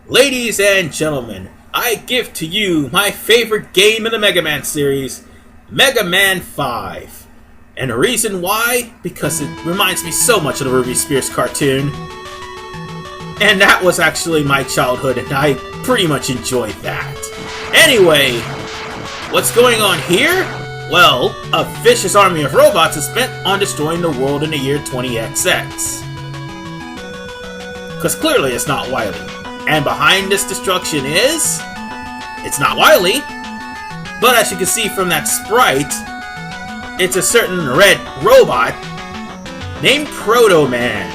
Ladies and gentlemen, I give to you my favorite game in the Mega Man series, Mega Man 5. And the reason why? Because it reminds me so much of the Ruby Spears cartoon. And that was actually my childhood, and I pretty much enjoyed that. Anyway, what's going on here? Well, a vicious army of robots is bent on destroying the world in the year 20XX. Because clearly it's not Wily. And behind this destruction is... It's not Wily, but as you can see from that sprite, it's a certain red robot named Proto Man.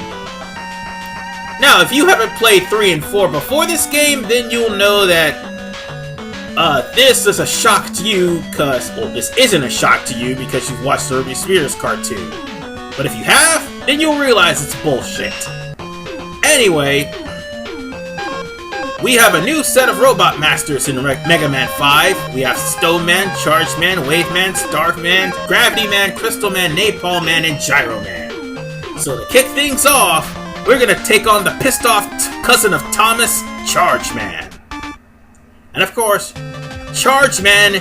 Now, if you haven't played 3 and 4 before this game, then you'll know that this is a shock to you, well, this isn't a shock to you because you've watched the Ruby Spears cartoon. But if you have, then you'll realize it's bullshit. Anyway, we have a new set of robot masters in Mega Man 5. We have Stone Man, Charge Man, Wave Man, Starve Man, Gravity Man, Crystal Man, Napalm Man, and Gyro Man. So to kick things off, we're gonna take on the pissed off cousin of Thomas, Charge Man. And of course, Charge Man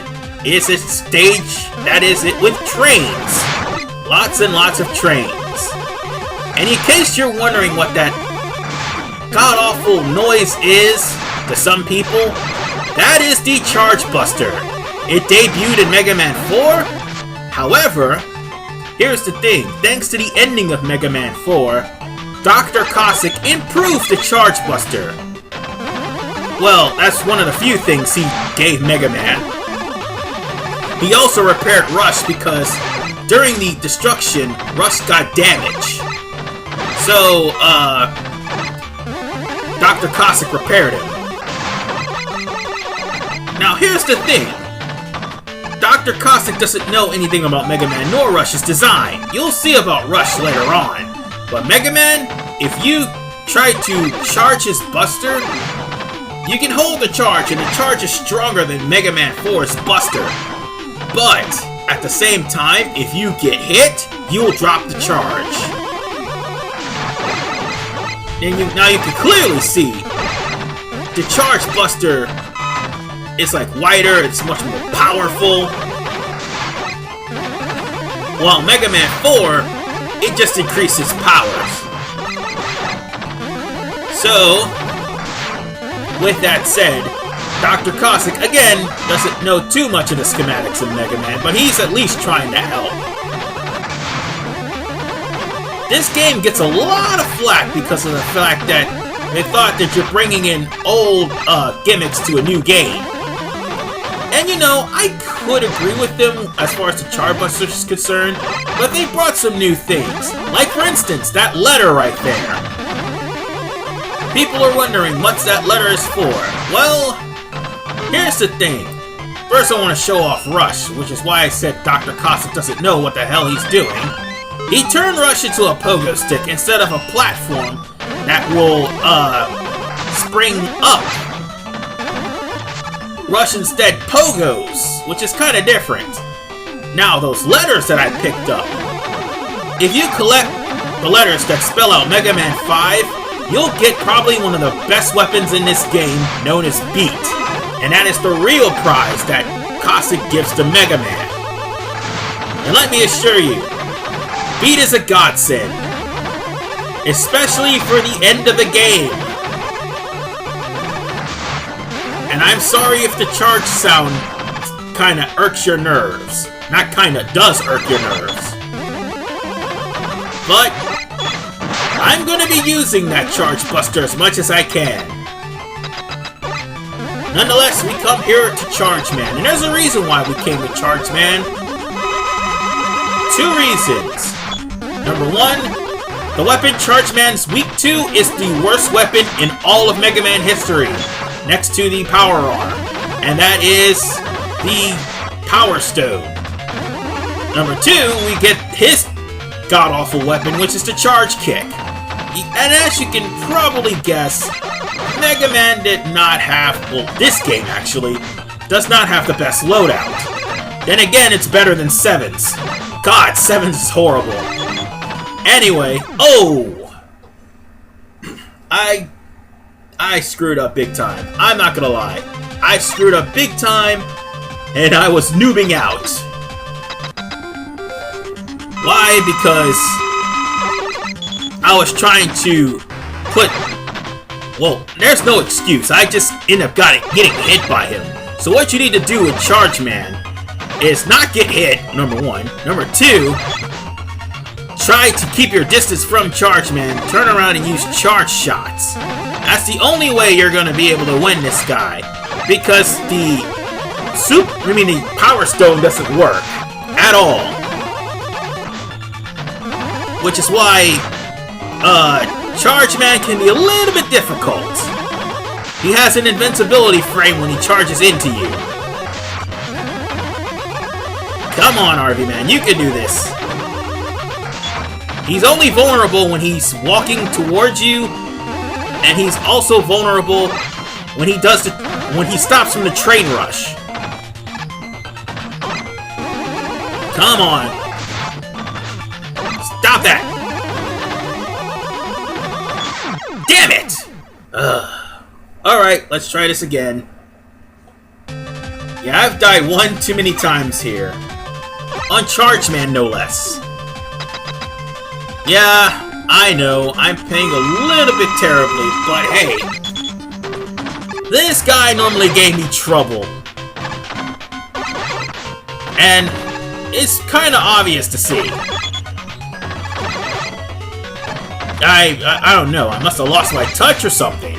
is a stage that is it with trains. Lots and lots of trains. And in case you're wondering what that god-awful noise is to some people, that is the Charge Buster. It debuted in Mega Man 4. However, here's the thing. Thanks to the ending of Mega Man 4, Dr. Cossack improved the Charge Buster. Well, that's one of the few things he gave Mega Man. He also repaired Rush because during the destruction, Rush got damaged. So, Dr. Cossack repaired him. Now here's the thing. Dr. Cossack doesn't know anything about Mega Man nor Rush's design. You'll see about Rush later on. But Mega Man, if you try to charge his Buster, you can hold the charge, and the charge is stronger than Mega Man 4's Buster. But, at the same time, if you get hit, you'll drop the charge. And now you can clearly see the Charge Buster is like wider, it's much more powerful. While Mega Man 4, it just increases powers. So, with that said, Dr. Cossack, again, doesn't know too much of the schematics of Mega Man, but he's at least trying to help. This game gets a lot of flack because of the fact that they thought that you're bringing in old gimmicks to a new game. And you know, I could agree with them as far as the Charge Buster is concerned, but they brought some new things. Like, for instance, that letter right there. People are wondering what's that letter is for. Well, here's the thing. First, I want to show off Rush, which is why I said Dr. Cossack doesn't know what the hell he's doing. He turned Rush into a pogo stick instead of a platform that will, spring up. Rush instead pogos, which is kind of different. Now, those letters that I picked up, if you collect the letters that spell out Mega Man 5, you'll get probably one of the best weapons in this game, known as Beat. And that is the real prize that Cossack gives to Mega Man. And let me assure you, Beat is a godsend, especially for the end of the game. And I'm sorry if the charge sound kinda irks your nerves. Not kinda, does irk your nerves. But I'm gonna be using that Charge Buster as much as I can. Nonetheless, we come here to Charge Man, and there's a reason why we came to Charge Man. 2 reasons. Number 1, the weapon Charge Man's weak to is the worst weapon in all of Mega Man history, next to the Power Arm, and that is the Power Stone. Number 2, we get his god-awful weapon, which is the Charge Kick. And as you can probably guess, Mega Man did not have, well, this game actually, does not have the best loadout. Then again, it's better than 7's. God, 7's is horrible. Anyway, I screwed up big time. I'm not gonna lie. I screwed up big time, and I was noobing out. Why? Because I was trying to put... Well, there's no excuse. I just end up getting hit by him. So what you need to do with Charge Man is not get hit, number one. Number two, try to keep your distance from Charge Man, turn around and use charge shots. That's the only way you're going to be able to win this guy. Because the Power Stone doesn't work at all. Which is why Charge Man can be a little bit difficult. He has an invincibility frame when he charges into you. Come on, RV Man, you can do this. He's only vulnerable when he's walking towards you, and he's also vulnerable when he stops from the train rush. Come on. Stop that! Damn it! Alright, let's try this again. Yeah, I've died one too many times here. On Charge Man, no less. Yeah, I know, I'm paying a little bit terribly, but hey. This guy normally gave me trouble. And it's kind of obvious to see. I don't know, I must have lost my touch or something.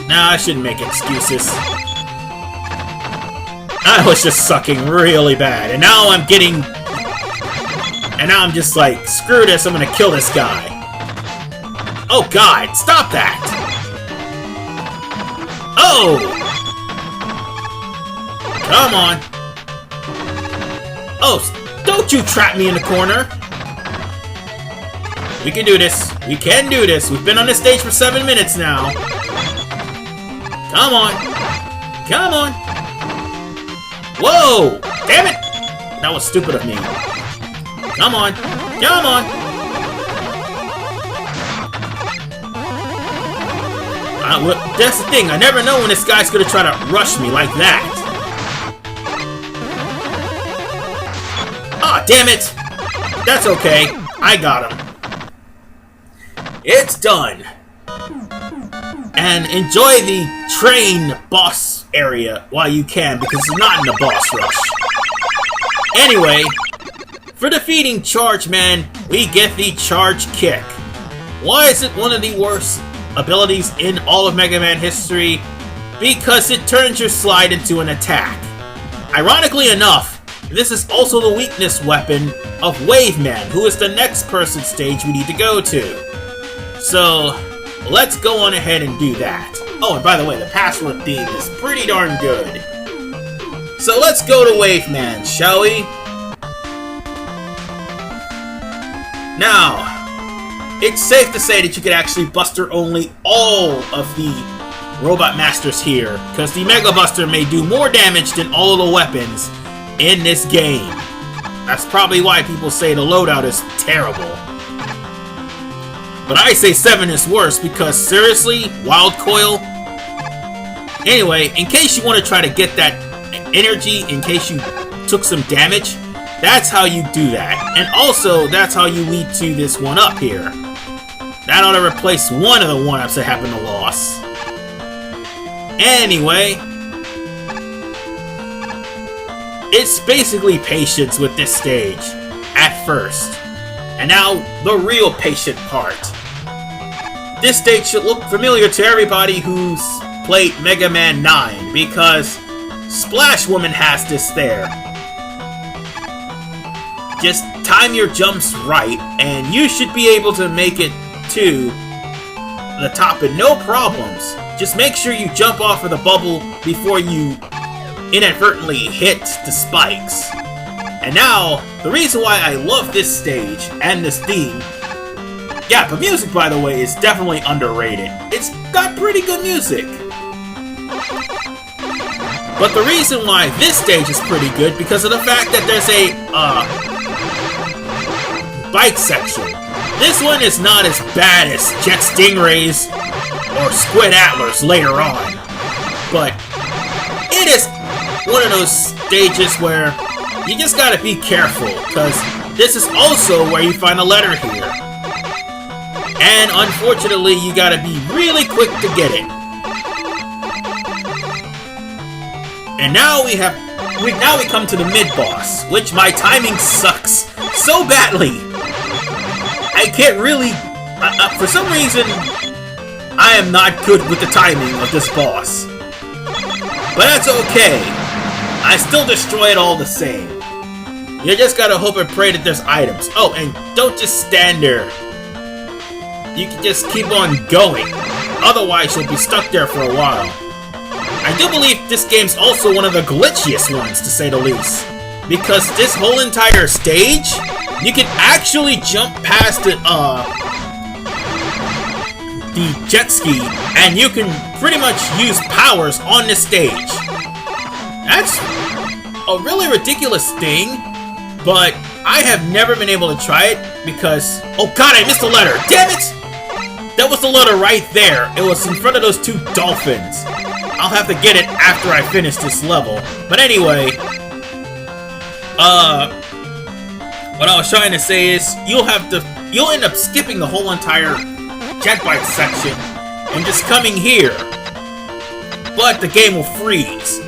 Nah, I shouldn't make excuses. I was just sucking really bad, and now I'm just like, screw this, I'm gonna kill this guy. Oh god, stop that! Oh! Come on. Oh, don't you trap me in the corner! We can do this. We can do this. We've been on this stage for 7 minutes now. Come on. Come on. Whoa! Damn it! That was stupid of me. Come on. Come on. That's the thing. I never know when this guy's gonna try to rush me like that. Ah, damn it! That's okay. I got him. It's done. And enjoy the train boss area while you can, because it's not in the boss rush. Anyway, for defeating Charge Man, we get the Charge Kick. Why is it one of the worst abilities in all of Mega Man history? Because it turns your slide into an attack. Ironically enough, this is also the weakness weapon of Wave Man, who is the next person stage we need to go to. So, let's go on ahead and do that. Oh, and by the way, the password theme is pretty darn good. So let's go to Wave Man, shall we? Now, it's safe to say that you could actually Buster only all of the Robot Masters here, because the Mega Buster may do more damage than all of the weapons in this game. That's probably why people say the loadout is terrible. But I say 7 is worse because, seriously, Wild Coil? Anyway, in case you want to try to get that energy, in case you took some damage, that's how you do that. And also, that's how you lead to this one up here. That ought to replace one of the one-ups that happened to loss. Anyway, it's basically patience with this stage, at first. And now, the real patient part. This stage should look familiar to everybody who's played Mega Man 9, because Splash Woman has this there. Just time your jumps right, and you should be able to make it to the top with no problems. Just make sure you jump off of the bubble before you inadvertently hit the spikes. And now, the reason why I love this stage and this theme... Yeah, the music, by the way, is definitely underrated. It's got pretty good music. But the reason why this stage is pretty good, because of the fact that there's a, bike section. This one is not as bad as Jet Stingray's or squid antlers later on. But it is one of those stages where you just gotta be careful, because this is also where you find a letter here. And unfortunately, you gotta be really quick to get it. And now we come to the mid-boss, which my timing sucks so badly. I can't really, for some reason, I am not good with the timing of this boss. But that's okay. I still destroy it all the same. You just gotta hope and pray that there's items. Oh, and don't just stand there. You can just keep on going. Otherwise, you'll be stuck there for a while. I do believe this game's also one of the glitchiest ones, to say the least. Because this whole entire stage, you can actually jump past the jet ski, and you can pretty much use powers on this stage. That's a really ridiculous thing, but I have never been able to try it because... Oh god, I missed a letter! Damn it! That was the letter right there. It was in front of those two dolphins. I'll have to get it after I finish this level. But anyway, what I was trying to say is you'll end up skipping the whole entire jet bike section and just coming here. But the game will freeze.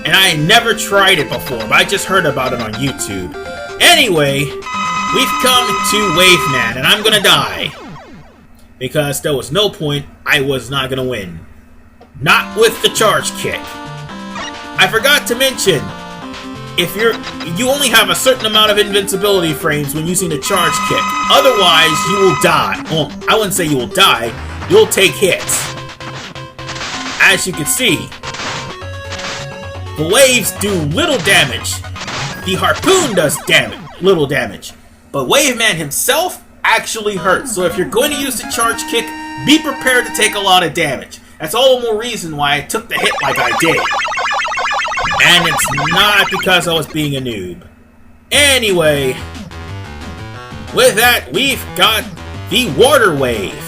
And I never tried it before, but I just heard about it on YouTube. Anyway, we've come to Wave Man, and I'm gonna die. Because there was no point, I was not gonna win. Not with the charge kick. I forgot to mention, if you only have a certain amount of invincibility frames when using the charge kick. Otherwise, you will die. Well, I wouldn't say you will die. You'll take hits. As you can see, the waves do little damage. The harpoon does little damage. But Wave Man himself actually hurts. So if you're going to use the charge kick, be prepared to take a lot of damage. That's all the more reason why I took the hit like I did. And it's not because I was being a noob. Anyway, with that, we've got the water wave.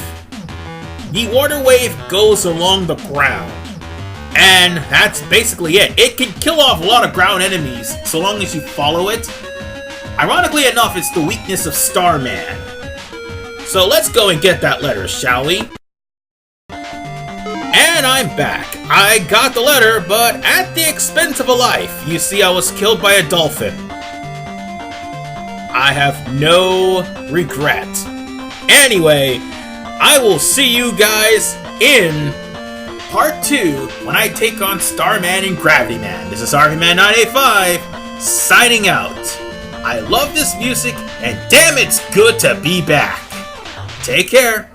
The water wave goes along the ground. And that's basically it. It can kill off a lot of ground enemies so long as you follow it. Ironically enough, it's the weakness of Starman. So let's go and get that letter, shall we? And I'm back. I got the letter, but at the expense of a life. You see, I was killed by a dolphin. I have no regret. Anyway, I will see you guys in Part 2 when I take on Starman and Gravity Man. This is RVman985 signing out. I love this music, and damn, it's good to be back. Take care.